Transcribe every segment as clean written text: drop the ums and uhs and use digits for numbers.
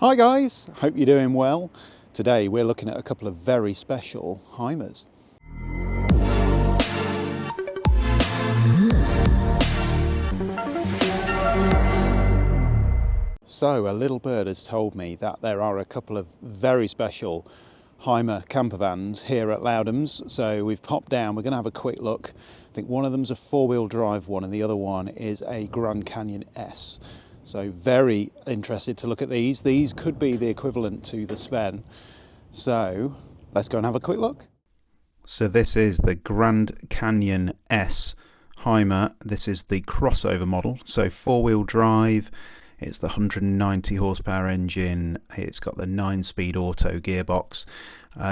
Hi guys, hope you're doing well. Today we're looking at a couple of very special Hymers. So a little bird has told me that there are a couple of very special Hymer campervans here at Lowdham's, so we've popped down. We're going to have a quick look. I think one of them's a four-wheel drive one and the other one is a Grand Canyon S. So very interested to look at these. These could be the equivalent to the Sven. So let's go and have a quick look. So this is the Grand Canyon S Hymer. This is the crossover model. So four-wheel drive. It's the 190 horsepower engine. It's got the 9-speed auto gearbox.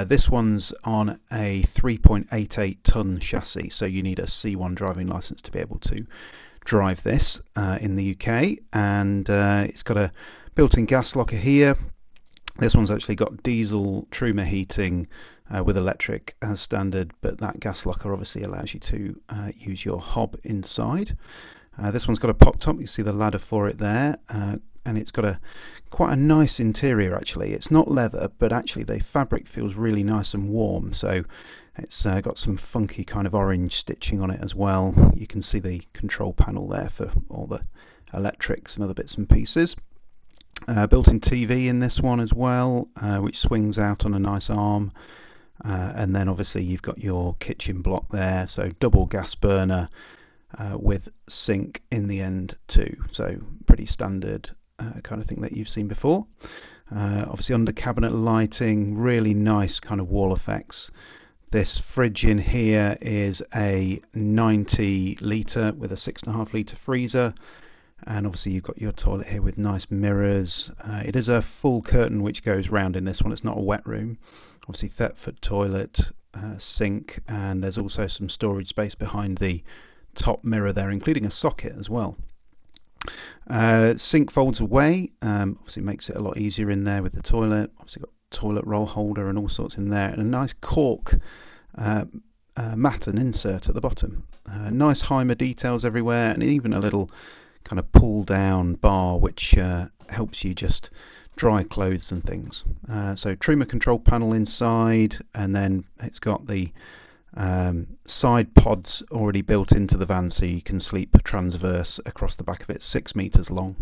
This one's on a 3.88 ton chassis. So you need a C1 driving license to be able to drive this in the UK, and it's got a built-in gas locker here. This one's actually got diesel Truma heating with electric as standard, but that gas locker obviously allows you to use your hob inside. This one's got a pop top. You see the ladder for it there, and it's got quite a nice interior actually. It's not leather, but actually the fabric feels really nice and warm, so it's got some funky kind of orange stitching on it as well. You can see the control panel there for all the electrics and other bits and pieces. Built-in TV in this one as well, which swings out on a nice arm. And then obviously you've got your kitchen block there, so double gas burner with sink in the end too. So pretty standard kind of thing that you've seen before. Obviously under cabinet lighting, really nice kind of wall effects. This fridge in here is a 90 litre with a 6.5 litre freezer, and obviously you've got your toilet here with nice mirrors. It is a full curtain which goes round in this one. It's not a wet room. Obviously Thetford toilet, sink, and there's also some storage space behind the top mirror there, including a socket as well. Sink folds away, obviously makes it a lot easier in there with the toilet. Obviously got toilet roll holder and all sorts in there, and a nice cork mat and insert at the bottom. Nice Hymer details everywhere, and even a little kind of pull down bar which helps you just dry clothes and things. So Truma control panel inside, and then it's got the side pods already built into the van, so you can sleep transverse across the back of it, 6 meters long.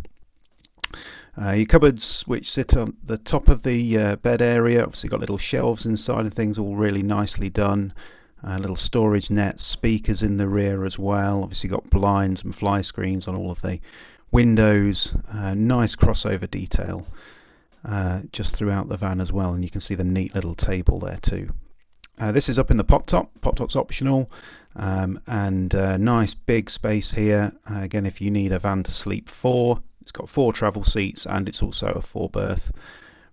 Your cupboards, which sit on the top of the bed area, obviously got little shelves inside and things, all really nicely done. Little storage nets, speakers in the rear as well. Obviously got blinds and fly screens on all of the windows. Nice crossover detail just throughout the van as well, and you can see the neat little table there too. This is up in the pop top. Pop top's optional, and nice big space here. Again, if you need a van to sleep for, it's got 4 travel seats, and it's also a 4-berth.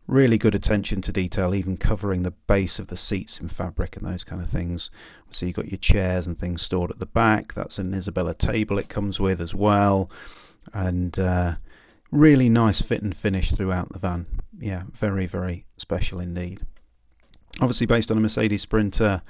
Really good attention to detail, even covering the base of the seats in fabric and those kind of things. So you've got your chairs and things stored at the back. That's an Isabella table it comes with as well, and really nice fit and finish throughout the van. Yeah, very, very special indeed. Obviously based on a Mercedes Sprinter,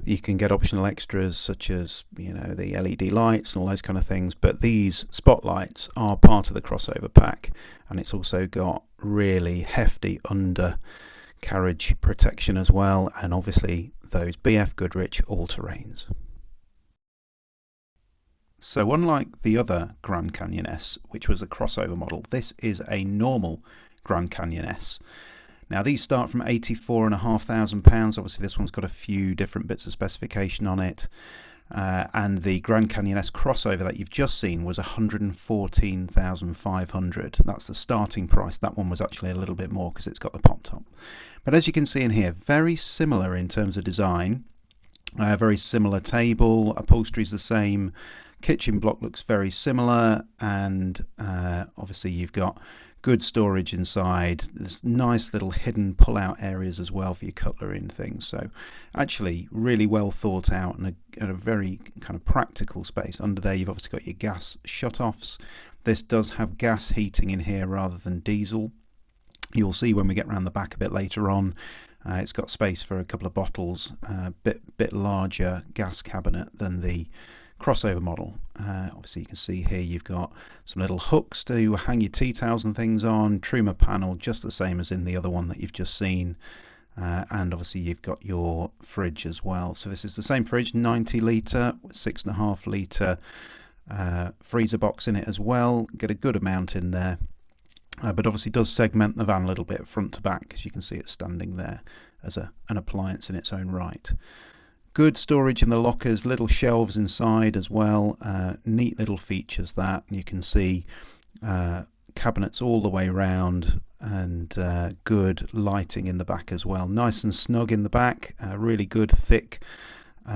you can get optional extras such as, you know, the LED lights and all those kind of things, but these spotlights are part of the crossover pack, and it's also got really hefty undercarriage protection as well, and obviously those BF Goodrich all-terrains. So unlike the other Grand Canyon S, which was a crossover model, this is a normal Grand Canyon S. Now these start from £84,500. Obviously this one's got a few different bits of specification on it, and the Grand Canyon S crossover that you've just seen was £114,500. That's the starting price. That one was actually a little bit more because it's got the pop top. But as you can see in here, very similar in terms of design. Very similar table, upholstery's the same, kitchen block looks very similar, and obviously you've got good storage inside. There's nice little hidden pull-out areas as well for your cutlery and things. So actually really well thought out, and a very kind of practical space. Under there you've obviously got your gas shut-offs. This does have gas heating in here rather than diesel. You'll see when we get around the back a bit later on. It's got space for a couple of bottles, bit larger gas cabinet than the crossover model. Obviously you can see here you've got some little hooks to hang your tea towels and things on, trimmer panel just the same as in the other one that you've just seen, and obviously you've got your fridge as well. So this is the same fridge, 90 litre, 6.5 litre freezer box in it as well. Get a good amount in there, but obviously does segment the van a little bit front to back, as you can see it's standing there as an appliance in its own right. Good storage in the lockers, little shelves inside as well, neat little features that. You can see cabinets all the way around, and good lighting in the back as well. Nice and snug in the back, really good thick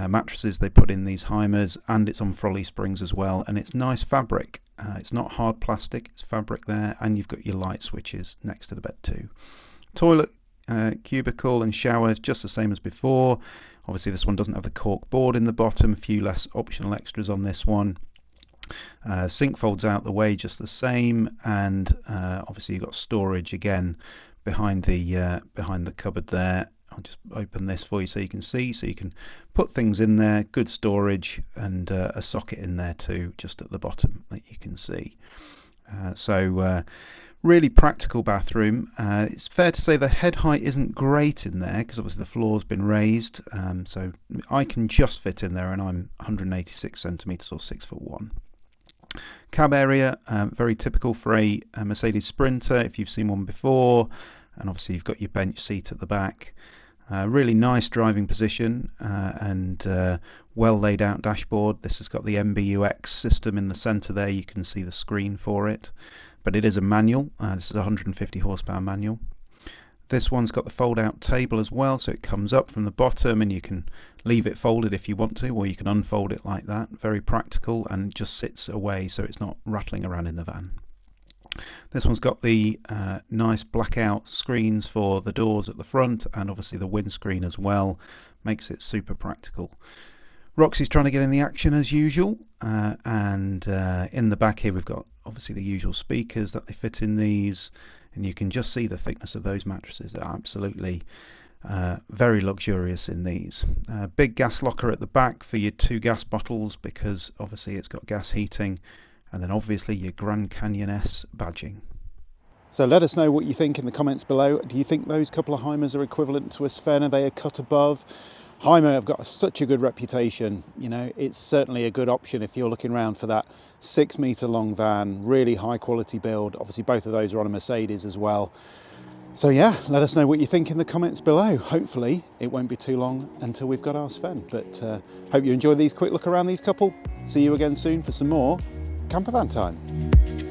mattresses they put in these Hymers, and it's on Frolly springs as well, and it's nice fabric. It's not hard plastic, it's fabric there, and you've got your light switches next to the bed too. Toilet, cubicle and showers just the same as before. Obviously this one doesn't have the cork board in the bottom, a few less optional extras on this one. Sink folds out the way just the same, and obviously you've got storage again behind the cupboard there. I'll just open this for you so you can see, so you can put things in there. Good storage, and a socket in there too just at the bottom that you can see. Really practical bathroom. It's fair to say the head height isn't great in there because obviously the floor's been raised, so I can just fit in there, and I'm 186 centimeters or 6'1". Cab area, very typical for a Mercedes Sprinter if you've seen one before, and obviously you've got your bench seat at the back. Really nice driving position, and well laid out dashboard. This has got the MBUX system in the centre there. You can see the screen for it, but it is a manual. This is a 150 horsepower manual. This one's got the fold out table as well, so it comes up from the bottom and you can leave it folded if you want to, or you can unfold it like that. Very practical, and just sits away so it's not rattling around in the van. This one's got the nice blackout screens for the doors at the front, and obviously the windscreen as well. Makes it super practical. Roxy's trying to get in the action as usual, and in the back here we've got obviously the usual speakers that they fit in these, and you can just see the thickness of those mattresses. They're absolutely very luxurious in these. Big gas locker at the back for your 2 gas bottles, because obviously it's got gas heating, and then obviously your Grand Canyon S badging. So let us know what you think in the comments below. Do you think those couple of Hymers are equivalent to a Sven? Are they a cut above? Hymer have got such a good reputation. You know, it's certainly a good option if you're looking around for that 6 metre long van, really high quality build. Obviously both of those are on a Mercedes as well. So yeah, let us know what you think in the comments below. Hopefully it won't be too long until we've got our Sven, but hope you enjoyed these quick look around these couple. See you again soon for some more Campervan Time.